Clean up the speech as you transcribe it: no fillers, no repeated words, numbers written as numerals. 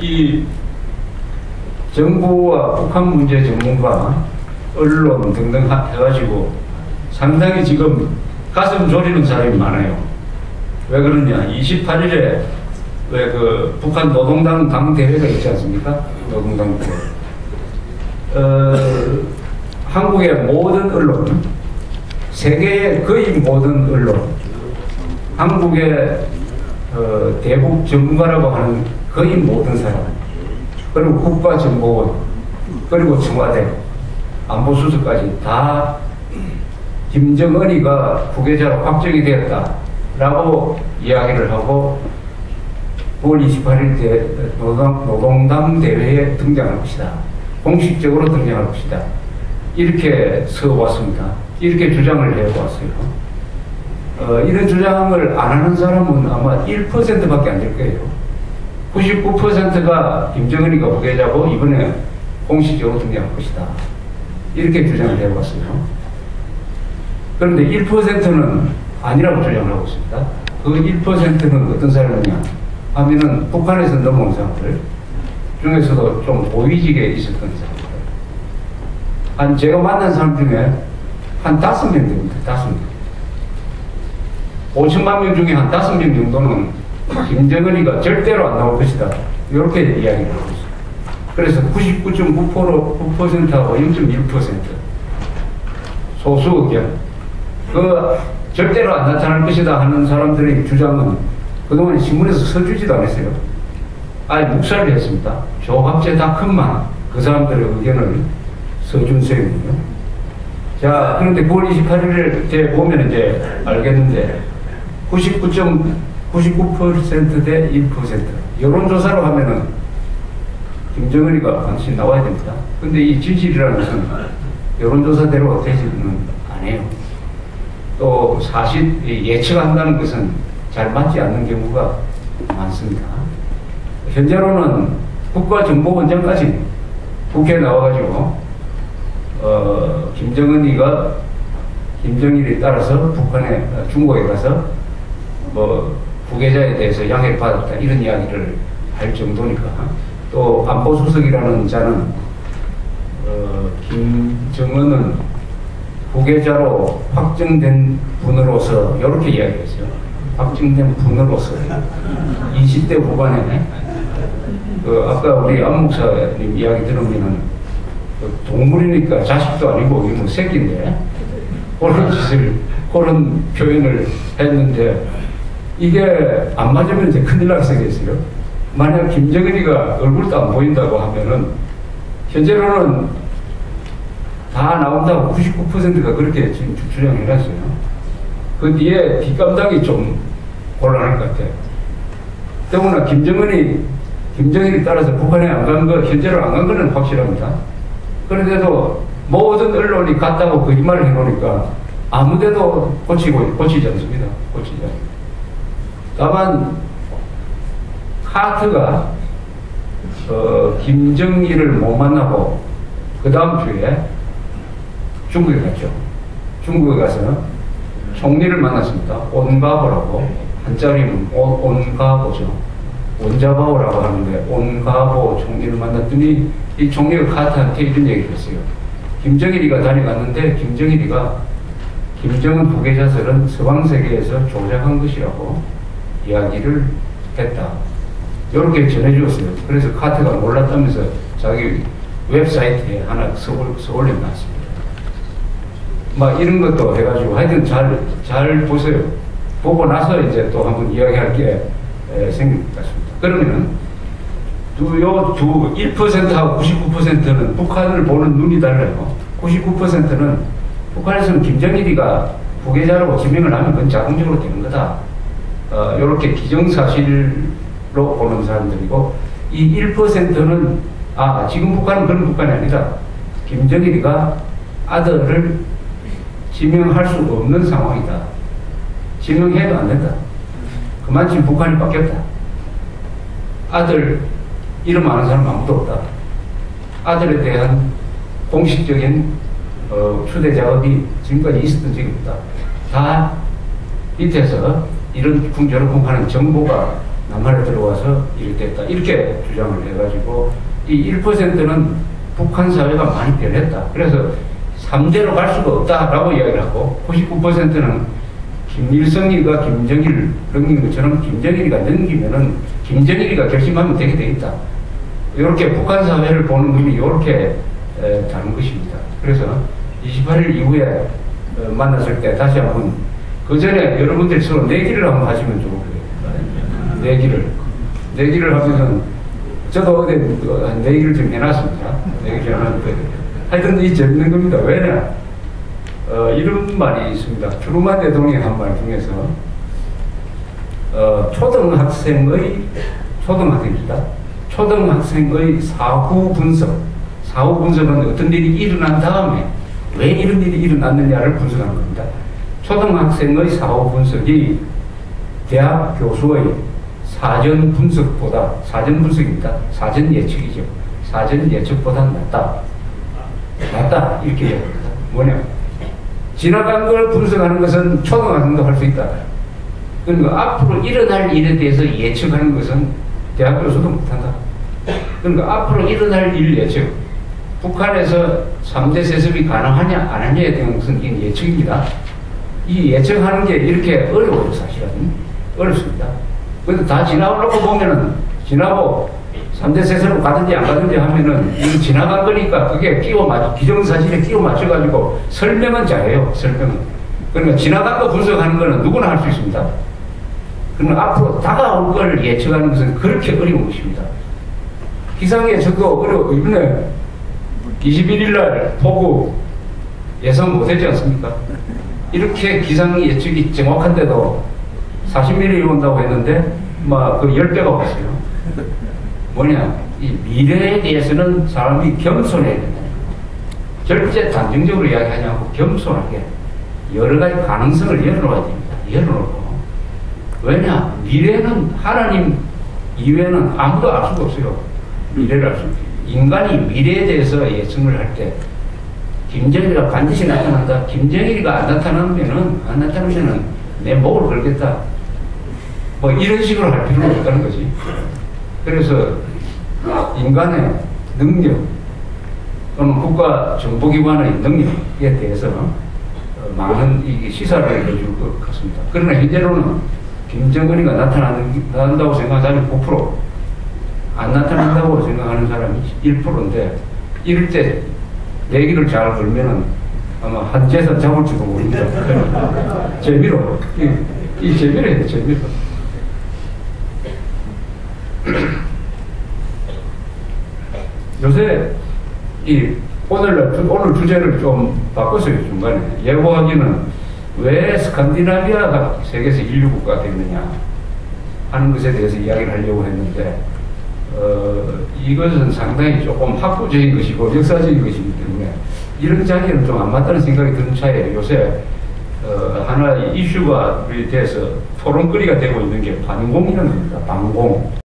이 정부와 북한 문제 전문가, 언론 등등 해가지고 상당히 지금 가슴 졸이는 사람이 많아요. 왜 그러냐? 28일에 왜 그 북한 노동당 당대회가 있지 않습니까? 노동당 대회. 한국의 모든 언론, 세계의 거의 모든 언론, 한국의 대북 전문가라고 하는 거의 모든 사람, 그리고 국가정보원, 그리고 청와대, 안보수석까지 다 김정은이가 후계자로 확정이 되었다라고 이야기를 하고 9월 28일 때 노동당 대회에 등장할 것이다. 공식적으로 등장할 것이다. 이렇게 써왔습니다. 이렇게 주장을 해왔어요. 이런 주장을 안 하는 사람은 아마 1%밖에 안 될 거예요. 99%가 김정은이가 후계자고 이번에 공식적으로 등장할 것이다. 이렇게 주장을 해왔어요. 그런데 1%는 아니라고 주장을 하고 있습니다. 그 1%는 어떤 사람이냐 하면은 북한에서 넘어온 사람들 중에서도 좀 고위직에 있었던 사람들. 한 제가 만난 사람 중에 한 5명 됩니다. 5명. 5천만 명 중에 한 5명 정도는 김정은이가 절대로 안 나올 것이다. 이렇게 이야기를 하고 있어요. 그래서 99.9%하고 0.1% 소수 의견. 그 절대로 안 나타날 것이다 하는 사람들의 주장은 그동안 신문에서 써주지도 않았어요. 아예 묵살을 했습니다. 조합제닷컴만 그 사람들의 의견을 써준 셈이거든요. 자, 그런데 9월 28일 때 보면 이제 알겠는데 99.99% 대 1%. 여론조사로 하면은 김정은이가 반드시 나와야 됩니다. 근데 이 진실이라는 것은 여론조사대로 되지는 않아요. 또 사실 예측한다는 것은 잘 맞지 않는 경우가 많습니다. 현재로는 국가정보원장까지 국회에 나와가지고 김정일에 따라서 중국에 가서 후계자에 대해서 양해를 받았다 이런 이야기를 할 정도니까. 또 안보수석이라는 자는 김정은은 후계자로 확정된 분으로서 이렇게 이야기했어요. 확정된 분으로서 20대 후반에 아까 우리 안 목사님 이야기 들으면은 동물이니까 자식도 아니고 이거 새끼인데 그런 표현을 했는데 이게 안 맞으면 이제 큰일 나게 생겼어요. 만약 김정은이가 얼굴도 안 보인다고 하면은 현재로는 다 나온다고 99%가 그렇게 지금 주장해놨어요. 그 뒤에 뒷감당이 좀 곤란할 것 같아요. 더구나 김정일이 따라서 북한에 안 간 거, 현재로 안 간 거는 확실합니다. 그런데도 모든 언론이 갔다고 거짓말을 해놓으니까 아무데도 고치지 않습니다. 고치지 않습니다. 다만 카트가 김정일을 못 만나고 그 다음 주에 중국에 갔죠. 중국에 가서 총리를 만났습니다. 온가보라고. 한자리는 온가보죠. 원자바오라고 하는데 온가보 총리를 만났더니 이 총리가 카트한테 이런 얘기를 했어요. 김정일이가 다녀갔는데 김정일이가 김정은 후계자설은 서방세계에서 조작한 것이라고 이야기를 했다. 이렇게 전해주었어요. 그래서 카트가 몰랐다면서 자기 웹사이트에 하나 올려놨습니다. 막 이런 것도 해가지고 하여튼 잘 보세요. 보고 나서 이제 또 한번 이야기할 게 생길 것 같습니다. 그러면은 1%하고 99%는 북한을 보는 눈이 달라요. 99%는 북한에서는 김정일이가 후계자라고 지명을 하면 그건 자동적으로 되는 거다. 이렇게 기정사실로 보는 사람들이고, 이 1%는 지금 북한은 그런 북한이 아니다. 김정일이가 아들을 지명할 수 없는 상황이다. 지명해도 안 된다. 그만큼 북한이 바뀌었다. 아들 이름 아는 사람 아무도 없다. 아들에 대한 공식적인 추대 작업이 지금까지 있었던 적이 없다. 다 밑에서 이런 저런 하는 정보가 남한에 들어와서 이렇게 됐다. 이렇게 주장을 해가지고 이 1%는 북한 사회가 많이 변했다. 그래서 3대로 갈 수가 없다라고 이야기를 하고 99%는 김일성이가 김정일을 넘긴 것처럼 김정일이가 넘기면은 김정일이가 결심하면 되게 돼 있다. 이렇게 북한 사회를 보는 눈이 이렇게 다른 것입니다. 그래서 28일 이후에 만났을 때 다시 한번 그 전에 여러분들이 서로 내기를 한번 하시면 좋을 거예요. 내기를 하면은 저도 어제 내기를 좀 해놨습니다. 내기를 해놨는데 하여튼 이 재밌는 겁니다. 왜냐? 이런 말이 있습니다. 트루만 대통령의 한 말 중에서 초등학생의 사후 분석은 어떤 일이 일어난 다음에 왜 이런 일이 일어났느냐를 분석하는 겁니다. 초등학생의 사후 분석이 대학 교수의 사전 분석입니다. 사전 예측이죠. 사전 예측보다 낫다. 이렇게 얘기합니다. 뭐냐? 지나간 걸 분석하는 것은 초등학생도 할 수 있다. 그러니까 앞으로 일어날 일에 대해서 예측하는 것은 대학 교수도 못한다. 그러니까 앞으로 일어날 일 예측. 북한에서 3대 세습이 가능하냐 안 하냐에 대한 것은 예측입니다. 이 예측하는 게 이렇게 어려워요. 사실은 어렵습니다. 근데 다 지나오려고 보면은 지나고 3대 세습으로 가든지 안 가든지 하면은 이거 지나간 거니까 그게 기정사실에 끼워 맞춰가지고 설명은 잘해요. 설명은. 그러니까 지나간 거 분석하는 거는 누구나 할 수 있습니다. 그러나 앞으로 다가올 걸 예측하는 것은 그렇게 어려운 것입니다. 기상예측도 이번에 21일날 보고 예상 못했지 않습니까? 이렇게 기상예측이 정확한데도 40mm 온다고 했는데 그 10배가 왔어요. 뭐냐? 이 미래에 대해서는 사람이 겸손해야 된다. 절대 단정적으로 이야기하지 않고 겸손하게 여러 가지 가능성을 열어놓아야 됩니다. 열어놓고. 왜냐? 미래는 하나님 이외에는 아무도 알 수가 없어요. 미래를 알 수 없어요. 인간이 미래에 대해서 예측을 할 때 김정일이가 반드시 나타난다. 김정일이가 안 나타나면은 내 목을 걸겠다. 이런 식으로 할 필요는 없다는 거지. 그래서 인간의 능력 또는 국가 정보기관의 능력에 대해서 많은 시사를 해줄 것 같습니다. 그러나 현재로는 김정은이가 나타난다고 생각하는 사람이 9%, 안 나타난다고 생각하는 사람이 1%인데 이럴 때 내기를 잘 걸면은 아마 한 재산 잡을지도 모릅니다. 재미로 이 재미로 해야 돼. 재미로. 요새 오늘 주제를 좀 바꿨어요. 중간에 예고하기는 왜 스칸디나비아가 세계에서 인류국가가 됐느냐 하는 것에 대해서 이야기를 하려고 했는데 이것은 상당히 조금 학구적인 것이고 역사적인 것이기 때문에 이런 자리에는 좀 안 맞다는 생각이 드는 차에 요새 하나의 이슈가 돼서 토론거리가 되고 있는 게 반공이라는 겁니다. 반공.